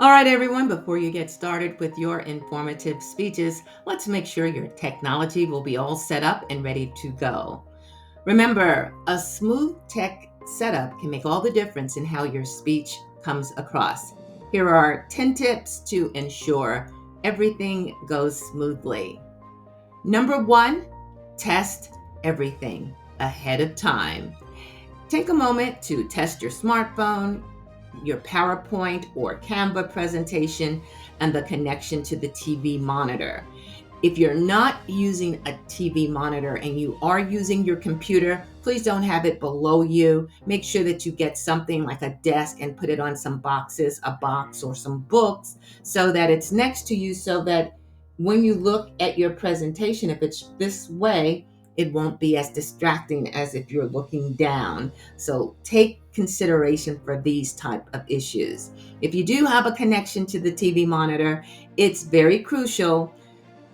All right, everyone, before you get started with your informative speeches, let's make sure your technology will be all set up and ready to go. Remember, a smooth tech setup can make all the difference in how your speech comes across. Here are 10 tips to ensure everything goes smoothly. Number one, test everything ahead of time. Take a moment to test your smartphone, your PowerPoint or Canva presentation, and the connection to the TV monitor. If you're not using a TV monitor and you are using your computer, please don't have it below you. Make sure that you get something like a desk and put it on some boxes, a box or some books, so that it's next to you, so that when you look at your presentation, if it's this way, it won't be as distracting as if you're looking down. So take consideration for these type of issues. If you do have a connection to the TV monitor, it's very crucial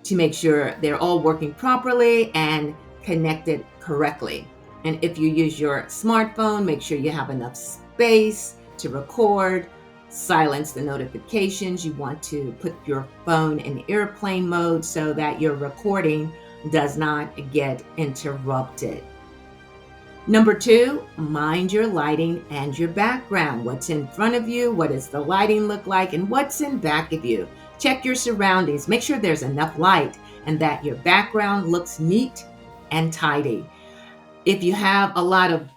to make sure they're all working properly and connected correctly. And if you use your smartphone, make sure you have enough space to record. Silence the notifications. You want to put your phone in airplane mode so that your recording does not get interrupted. Number two, mind your lighting and your background. What's in front of you? What does the lighting look like? And what's in back of you? Check your surroundings. Make sure there's enough light and that your background looks neat and tidy. If you have a lot of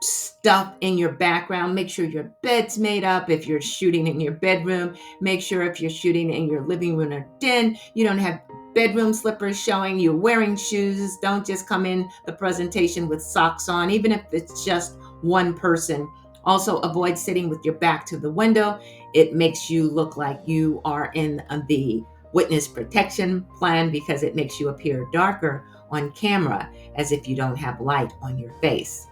stuff in your background, make sure your bed's made up. If you're shooting in your bedroom, make sure if you're shooting in your living room or den, you don't have bedroom slippers showing. You're wearing shoes. Don't just come in the presentation with socks on, even if it's just one person. Also, avoid sitting with your back to the window. It makes you look like you are in the witness protection plan because it makes you appear darker on camera, as if you don't have light on your face.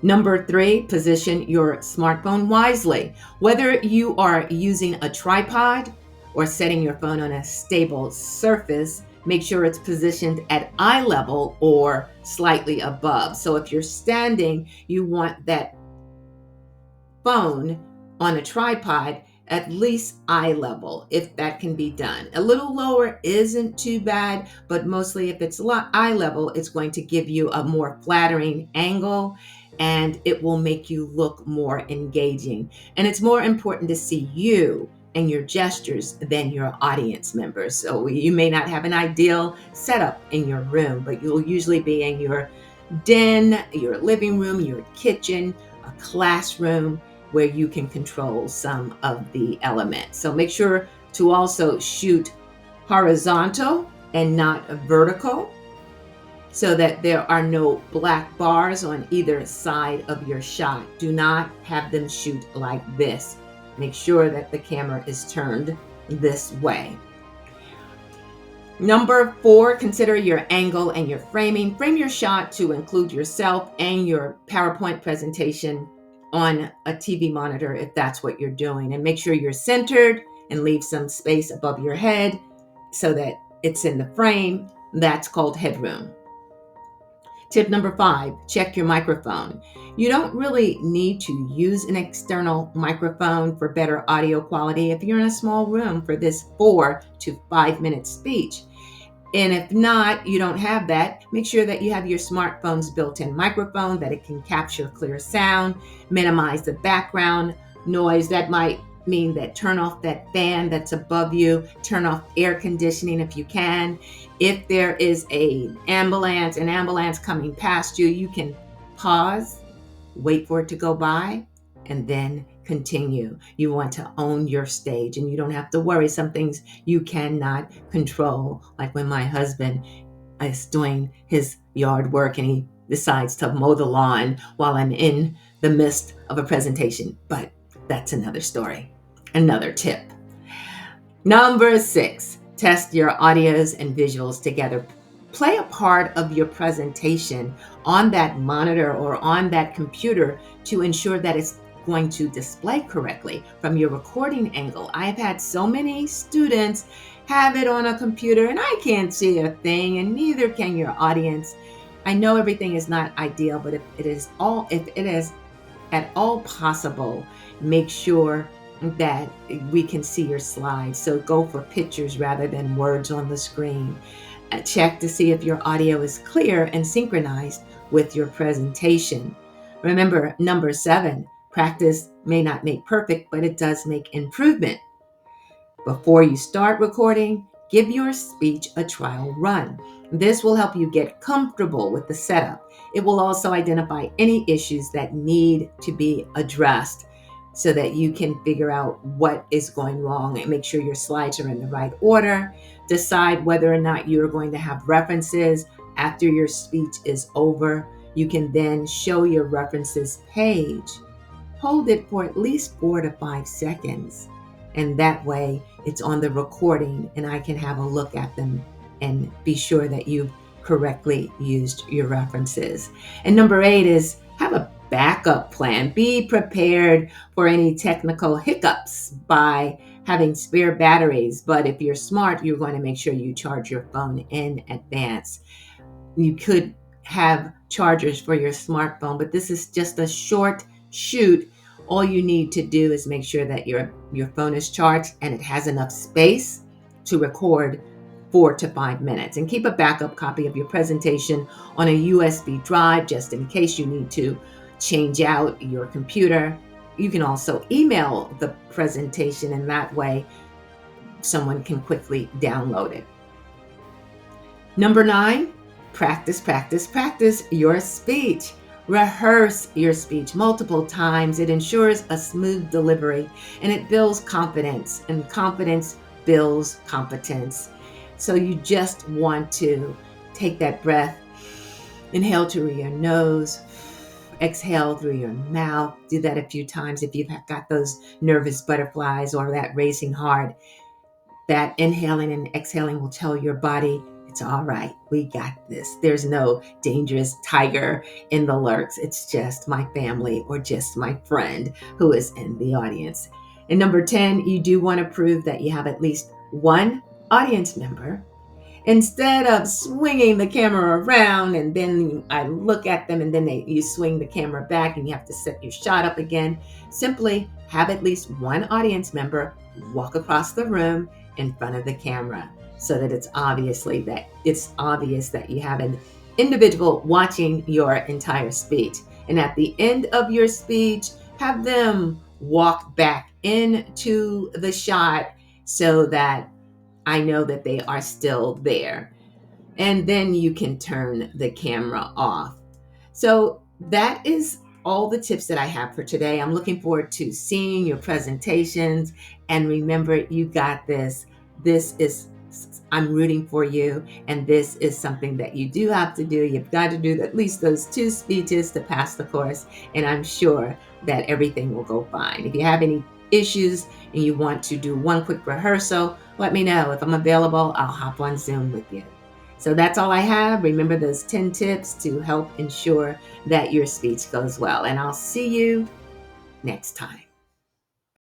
Number three, position your smartphone wisely. Whether you are using a tripod or setting your phone on a stable surface, make sure it's positioned at eye level or slightly above. So if you're standing, you want that phone on a tripod at least eye level, if that can be done. A little lower isn't too bad, but mostly if it's eye level, it's going to give you a more flattering angle and it will make you look more engaging. And it's more important to see you and your gestures than your audience members. So you may not have an ideal setup in your room, but you'll usually be in your den, your living room, your kitchen, a classroom, where you can control some of the elements. So make sure to also shoot horizontal and not vertical, so that there are no black bars on either side of your shot. Do not have them shoot like this. Make sure that the camera is turned this way. Number four, consider your angle and your framing. Frame your shot to include yourself and your PowerPoint presentation on a TV monitor if that's what you're doing. And make sure you're centered and leave some space above your head so that it's in the frame. That's called headroom. Tip number five, check your microphone. You don't really need to use an external microphone for better audio quality if you're in a small room for this 4 to 5 minute speech. And if not, you don't have that, make sure that you have your smartphone's built-in microphone, that it can capture clear sound, minimize the background noise. That might mean that turn off that fan that's above you, turn off air conditioning if you can. If there is an ambulance coming past you, you can pause, wait for it to go by, and then continue. You want to own your stage and you don't have to worry. Some things you cannot control, like when my husband is doing his yard work and he decides to mow the lawn while I'm in the midst of a presentation. But that's another story, another tip. Number six, test your audios and visuals together. Play a part of your presentation on that monitor or on that computer to ensure that it's going to display correctly from your recording angle. I've had so many students have it on a computer and I can't see a thing, and neither can your audience. I know everything is not ideal, but if it is at all possible, make sure that we can see your slides. So go for pictures rather than words on the screen. Check to see if your audio is clear and synchronized with your presentation. Remember, number 7, practice may not make perfect, but it does make improvement. Before you start recording, give your speech a trial run. This will help you get comfortable with the setup. It will also identify any issues that need to be addressed so that you can figure out what is going wrong and make sure your slides are in the right order. Decide whether or not you're going to have references after your speech is over. You can then show your references page. Hold it for at least 4 to 5 seconds. And that way it's on the recording and I can have a look at them and be sure that you've correctly used your references. And number 8 is have a backup plan. Be prepared for any technical hiccups by having spare batteries. But if you're smart, you're going to make sure you charge your phone in advance. You could have chargers for your smartphone, but this is just a short shoot. All you need to do is make sure that your phone is charged and it has enough space to record 4 to 5 minutes. And keep a backup copy of your presentation on a USB drive just in case you need to change out your computer. You can also email the presentation, and that way someone can quickly download it. Number 9, practice, practice, practice your speech. Rehearse your speech multiple times. It ensures a smooth delivery and it builds confidence, and confidence builds competence. So you just want to take that breath, inhale through your nose, exhale through your mouth. Do that a few times if you've got those nervous butterflies or that racing heart. That inhaling and exhaling will tell your body, it's all right. We got this. There's no dangerous tiger in the lurks. It's just my family or just my friend who is in the audience. And number 10, you do want to prove that you have at least one audience member. Instead of swinging the camera around and then I look at them and then you swing the camera back and you have to set your shot up again, simply have at least one audience member walk across the room in front of the camera so that it's obvious that you have an individual watching your entire speech. And at the end of your speech, have them walk back into the shot so that I know that they are still there. And then you can turn the camera off. So that is all the tips that I have for today. I'm looking forward to seeing your presentations. And remember, you got this. I'm rooting for you. And this is something that you do have to do. You've got to do at least those 2 speeches to pass the course. And I'm sure that everything will go fine. If you have any issues and you want to do one quick rehearsal, let me know. If I'm available, I'll hop on Zoom with you. So that's all I have. Remember those 10 tips to help ensure that your speech goes well. And I'll see you next time.